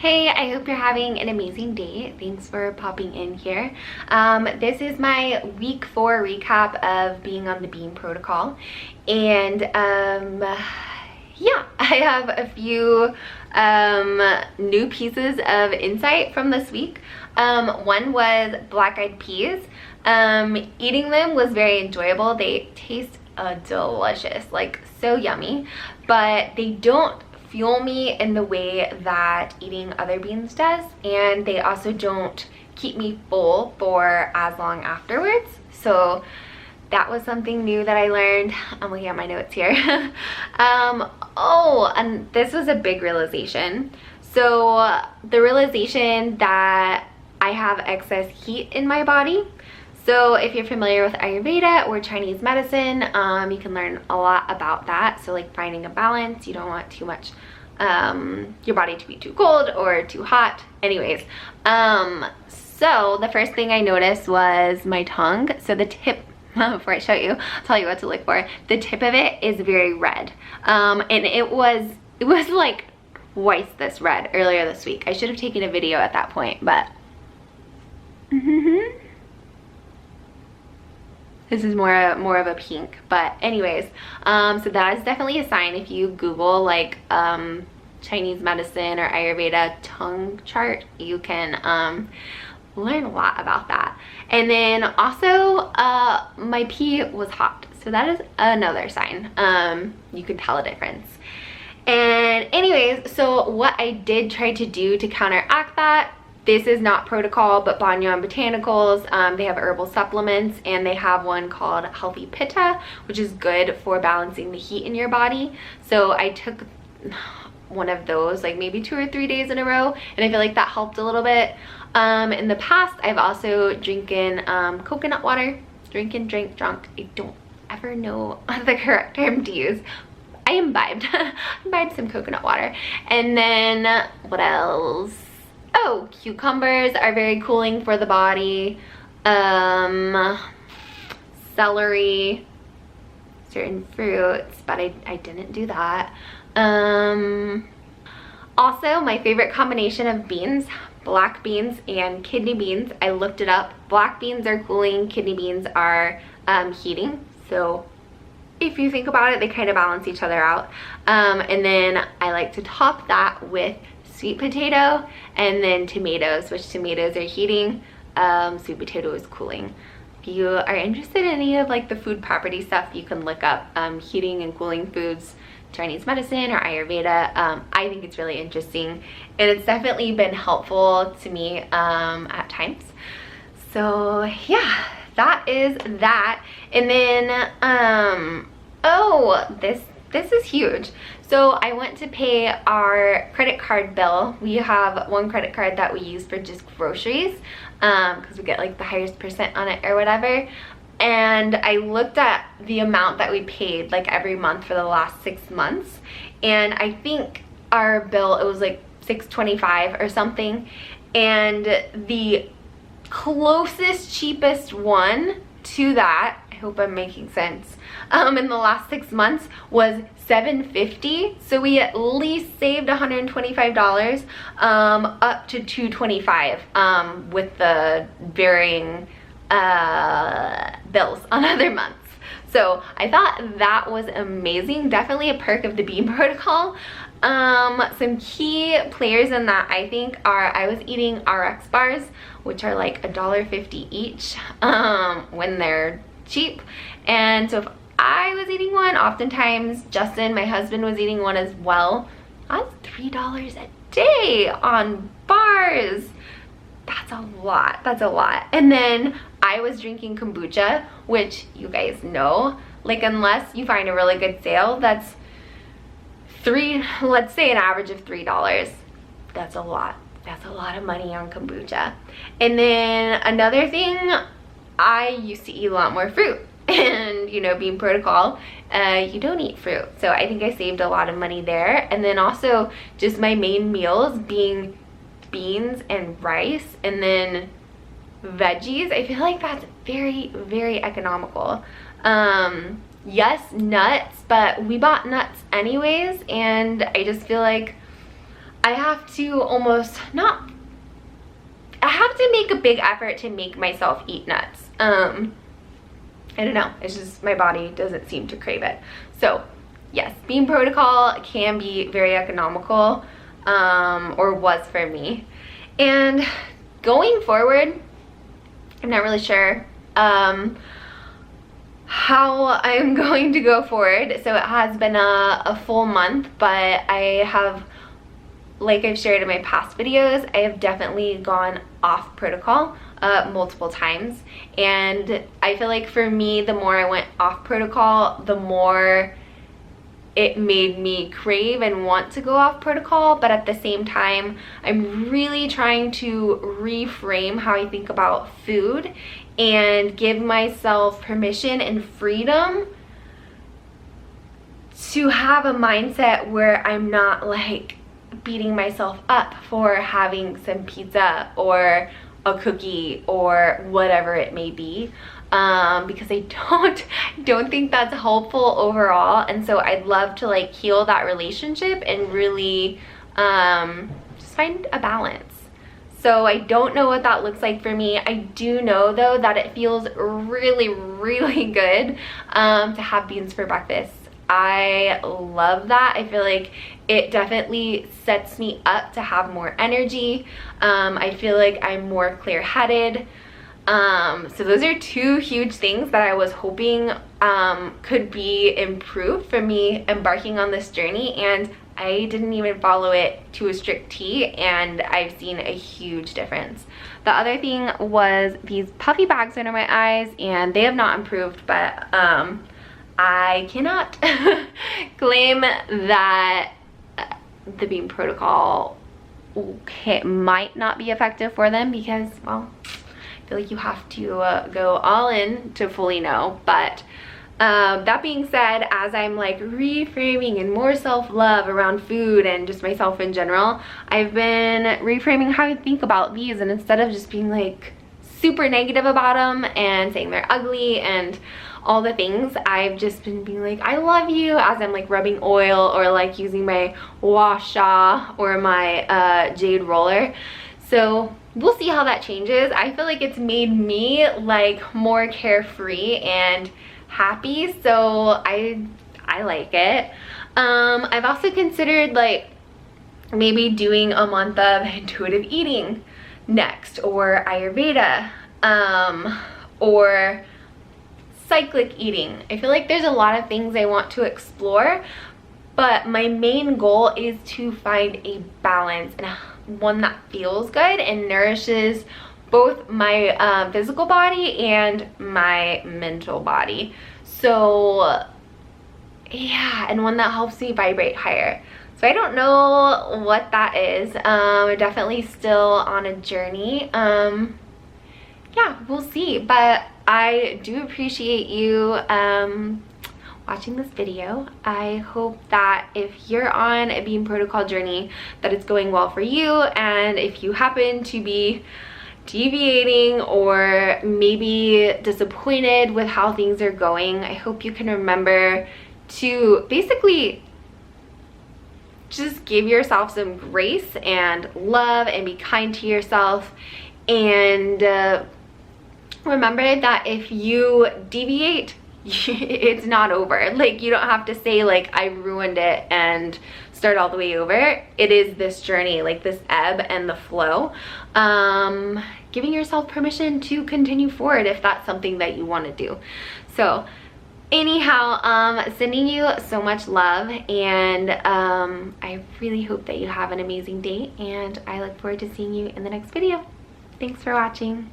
Hey, I hope you're having an amazing day. Thanks for popping in here. This is my week 4 recap of being on the Bean protocol. And yeah, I have a few new pieces of insight from this week. One was black-eyed peas. Eating them was very enjoyable. They taste delicious, like so yummy, but they don't fuel me in the way that eating other beans does, and they also don't keep me full for as long afterwards. So that was something new that I learned. I'm looking at my notes here. And this was a big realization. So the realization that I have excess heat in my body. So if you're familiar with Ayurveda or Chinese medicine, you can learn a lot about that. So like finding a balance, you don't want too much, your body to be too cold or too hot. Anyways, so the first thing I noticed was my tongue. So the tip, before I show you, I'll tell you what to look for. The tip of it is very red. And it was like twice this red earlier this week. I should have taken a video at that point, but this is more of a pink. But anyways, so that is definitely a sign. If you Google like Chinese medicine or Ayurveda tongue chart, you can learn a lot about that. And then also my pee was hot, so that is another sign. You can tell a difference. And anyways, so what I did try to do to counteract that, this is not protocol, but Banyan Botanicals, they have herbal supplements, and they have one called Healthy Pitta, which is good for balancing the heat in your body. So I took one of those like maybe 2 or 3 days in a row, and I feel like that helped a little bit. In the past, I've also drinking coconut water. Drunk. I don't ever know the correct term to use. I imbibed. Imbibed some coconut water. And then what else? Oh, cucumbers are very cooling for the body. Celery, certain fruits, but I didn't do that. Also, my favorite combination of beans, black beans and kidney beans. I looked it up. Black beans are cooling, kidney beans are heating. So if you think about it, they kind of balance each other out. And then I like to top that with sweet potato and then tomatoes, which tomatoes are heating, sweet potato is cooling. If you are interested in any of like the food property stuff, you can look up heating and cooling foods, Chinese medicine or Ayurveda. I think it's really interesting, and it's definitely been helpful to me at times. So yeah, that is that. And then oh, this is huge. So I went to pay our credit card bill. We have one credit card that we use for just groceries because we get like the highest percent on it or whatever. And I looked at the amount that we paid like every month for the last 6 months. And I think our bill, it was like $625 or something. And the closest, cheapest one to that, I hope I'm making sense, in the last 6 months was $750. So we at least saved $125 up to $225 with the varying bills on other months. So I thought that was amazing. Definitely a perk of the Bean protocol. Some key players in that, I think, are I was eating RX bars, which are like $1.50 each when they're cheap. And so if I was eating one, oftentimes Justin, my husband, was eating one as well. That's $3 a day on bars. That's a lot. That's a lot. And then I was drinking kombucha, which you guys know, like unless you find a really good sale, that's let's say an average of $3. That's a lot. That's a lot of money on kombucha. And then another thing, I used to eat a lot more fruit. And you know, Bean protocol, you don't eat fruit. So I think I saved a lot of money there. And then also just my main meals being beans and rice and then veggies. I feel like that's very, very economical. Yes, nuts, but we bought nuts anyways, and I just feel like I have to almost not, I have to make a big effort to make myself eat nuts. I don't know, it's just my body doesn't seem to crave it. So yes, Bean Protocol can be very economical, or was for me. And going forward, I'm not really sure how I'm going to go forward. So it has been a full month, but I have, like I've shared in my past videos, I have definitely gone off protocol multiple times. And I feel like for me, the more I went off protocol, the more it made me crave and want to go off protocol. But at the same time, I'm really trying to reframe how I think about food and give myself permission and freedom to have a mindset where I'm not like beating myself up for having some pizza or a cookie or whatever it may be, because I don't think that's helpful overall. And so I'd love to like heal that relationship and really just find a balance. So I don't know what that looks like for me. I do know though that it feels really, really good to have beans for breakfast. I love that. I feel like it definitely sets me up to have more energy. I feel like I'm more clear-headed. So those are two huge things that I was hoping could be improved for me embarking on this journey, and I didn't even follow it to a strict T, and I've seen a huge difference. The other thing was these puffy bags under my eyes, and they have not improved, but I cannot claim that the Bean Protocol might not be effective for them because, well, I feel like you have to go all in to fully know. But that being said, as I'm like reframing and more self-love around food and just myself in general, I've been reframing how I think about these, and instead of just being like super negative about them and saying they're ugly and all the things, I've just been being like, I love you, as I'm like rubbing oil or like using my Washa or my Jade roller. So we'll see how that changes. I feel like it's made me like more carefree and happy, so I like it. I've also considered like maybe doing a month of intuitive eating next, or Ayurveda, or cyclic eating. I feel like there's a lot of things I want to explore, but my main goal is to find a balance and one that feels good and nourishes both my physical body and my mental body. So yeah, and one that helps me vibrate higher. So I don't know what that is. I'm definitely still on a journey. Yeah, we'll see. But I do appreciate you watching this video. I hope that if you're on a Bean Protocol journey, that it's going well for you. And if you happen to be deviating or maybe disappointed with how things are going, I hope you can remember to basically just give yourself some grace and love and be kind to yourself. And remember that if you deviate, it's not over. Like, you don't have to say like I ruined it and start all the way over. It is this journey, like this ebb and the flow. Giving yourself permission to continue forward if that's something that you want to do. So anyhow, sending you so much love, and I really hope that you have an amazing day, and I look forward to seeing you in the next video. Thanks for watching.